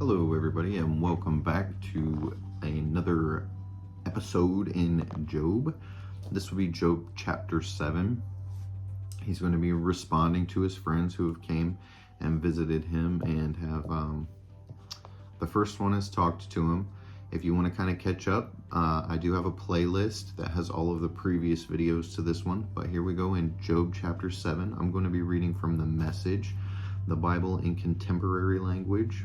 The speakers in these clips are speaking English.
Hello everybody and welcome back to another episode in Job. This will be Job chapter 7. He's going to be responding to his friends who have came and visited him and have, the first one has talked to him. If you want to kind of catch up, I do have a playlist that has all of the previous videos to this one, but here we go in Job chapter 7. I'm going to be reading from the Message, the Bible in contemporary language.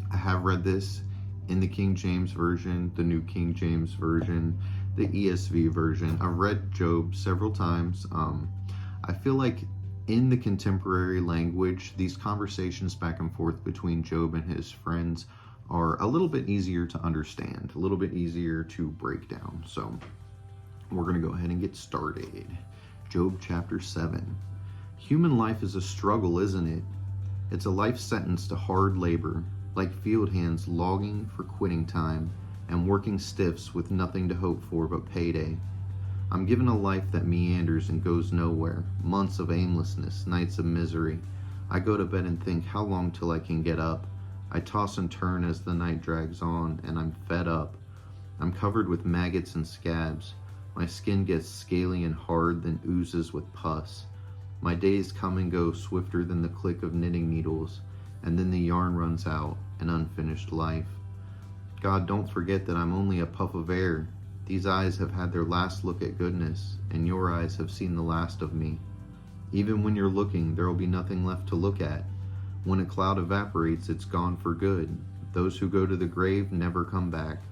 I have read this in the King James Version, the New King James Version, the ESV version. I've read Job several times. I feel like in the contemporary language, these conversations back and forth between Job and his friends are a little bit easier to understand, a little bit easier to break down. So we're going to go ahead and get started. Job chapter 7. Human life is a struggle, isn't it? It's a life sentence to hard labor, like field hands logging for quitting time and working stiffs with nothing to hope for but payday. I'm given a life that meanders and goes nowhere, months of aimlessness, nights of misery. I go to bed and think, how long till I can get up? I toss and turn as the night drags on, and I'm fed up. I'm covered with maggots and scabs. My skin gets scaly and hard, then oozes with pus. My days come and go swifter than the click of knitting needles, and then the yarn runs out, an unfinished life. God, don't forget that I'm only a puff of air. These eyes have had their last look at goodness, and your eyes have seen the last of me. Even when you're looking, there will be nothing left to look at. When a cloud evaporates, it's gone for good. Those who go to the grave never come back.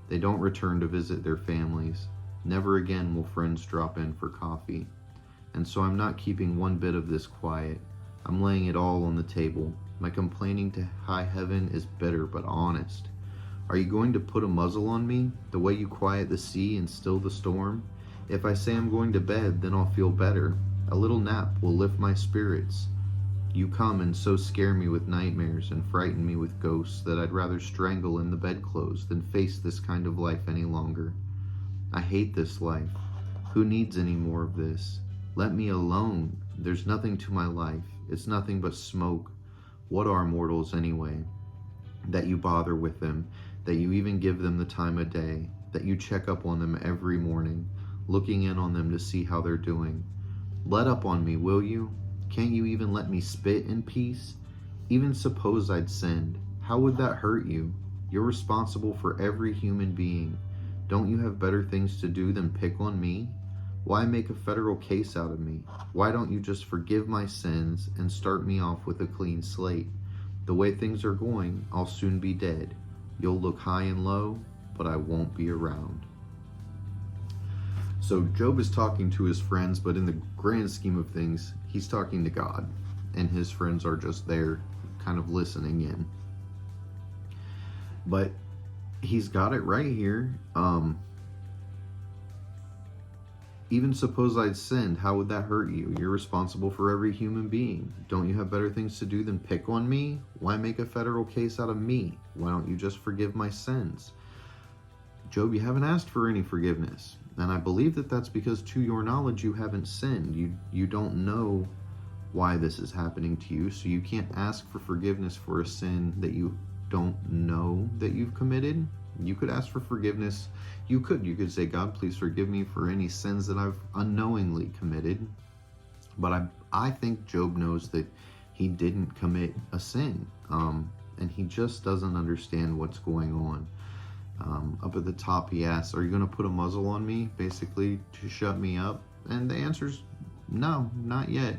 They don't return to visit their families. Never again will friends drop in for coffee. And so I'm not keeping one bit of this quiet. I'm laying it all on the table. My complaining to high heaven is bitter but honest. Are you going to put a muzzle on me, the way you quiet the sea and still the storm? If I say I'm going to bed, then I'll feel better. A little nap will lift my spirits. You come and so scare me with nightmares and frighten me with ghosts that I'd rather strangle in the bedclothes than face this kind of life any longer. I hate this life. Who needs any more of this? Let me alone. There's nothing to my life. It's nothing but smoke. What are mortals anyway? That you bother with them, that you even give them the time of day, that you check up on them every morning, looking in on them to see how they're doing. Let up on me, will you? Can't you even let me spit in peace? Even suppose I'd sinned, how would that hurt you? You're responsible for every human being. Don't you have better things to do than pick on me? Why make a federal case out of me? Why don't you just forgive my sins and start me off with a clean slate? The way things are going, I'll soon be dead. You'll look high and low, but I won't be around. So Job is talking to his friends, but in the grand scheme of things, he's talking to God, and his friends are just there kind of listening in. But he's got it right here. Even suppose I'd sinned, how would that hurt you? You're responsible for every human being. Don't you have better things to do than pick on me? Why make a federal case out of me? Why don't you just forgive my sins? Job, you haven't asked for any forgiveness. And I believe that that's because to your knowledge, you haven't sinned. You don't know why this is happening to you, so you can't ask for forgiveness for a sin that you don't know that you've committed. You could ask for forgiveness. You could say, God, please forgive me for any sins that I've unknowingly committed. But I think Job knows that he didn't commit a sin. And he just doesn't understand what's going on. Up at the top, he asks, are you going to put a muzzle on me, basically to shut me up? And the answer's no, not yet.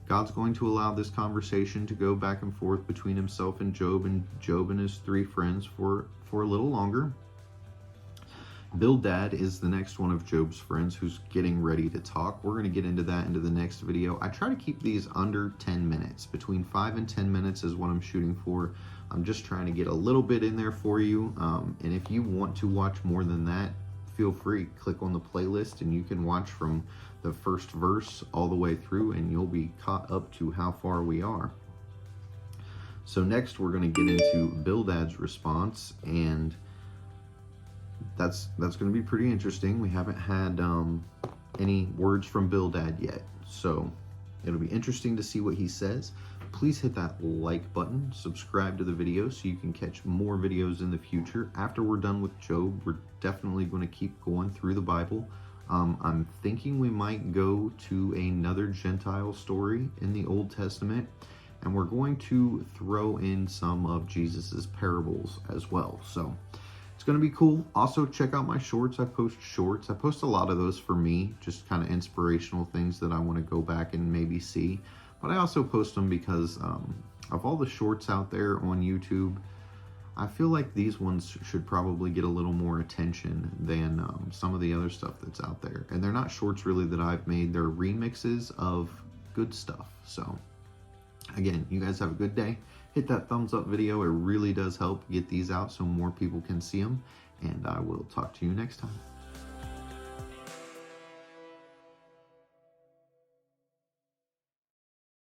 God's going to allow this conversation to go back and forth between himself and Job and his three friends for a little longer. Bildad is the next one of Job's friends who's getting ready to talk. We're going to get into that into the next video. I try to keep these under 10 minutes. Between 5 and 10 minutes is what I'm shooting for. I'm just trying to get a little bit in there for you. And if you want to watch more than that, feel free. Click on the playlist and you can watch from the first verse all the way through and you'll be caught up to how far we are. So next we're going to get into Bildad's response, and that's going to be pretty interesting. We haven't had any words from Bildad yet, so it'll be interesting to see what he says. please hit that like button, subscribe to the video so you can catch more videos in the future. After we're done with Job, we're definitely going to keep going through the Bible. I'm thinking we might go to another Gentile story in the Old Testament, and we're going to throw in some of Jesus's parables as well. So it's going to be cool. Also, check out my shorts. I post shorts. I post a lot of those for me, just kind of inspirational things that I want to go back and maybe see. But I also post them because of all the shorts out there on YouTube, I feel like these ones should probably get a little more attention than some of the other stuff that's out there. And they're not shorts really that I've made. They're remixes of good stuff. So again, you guys have a good day. Hit that thumbs up video. It really does help get these out so more people can see them. And I will talk to you next time.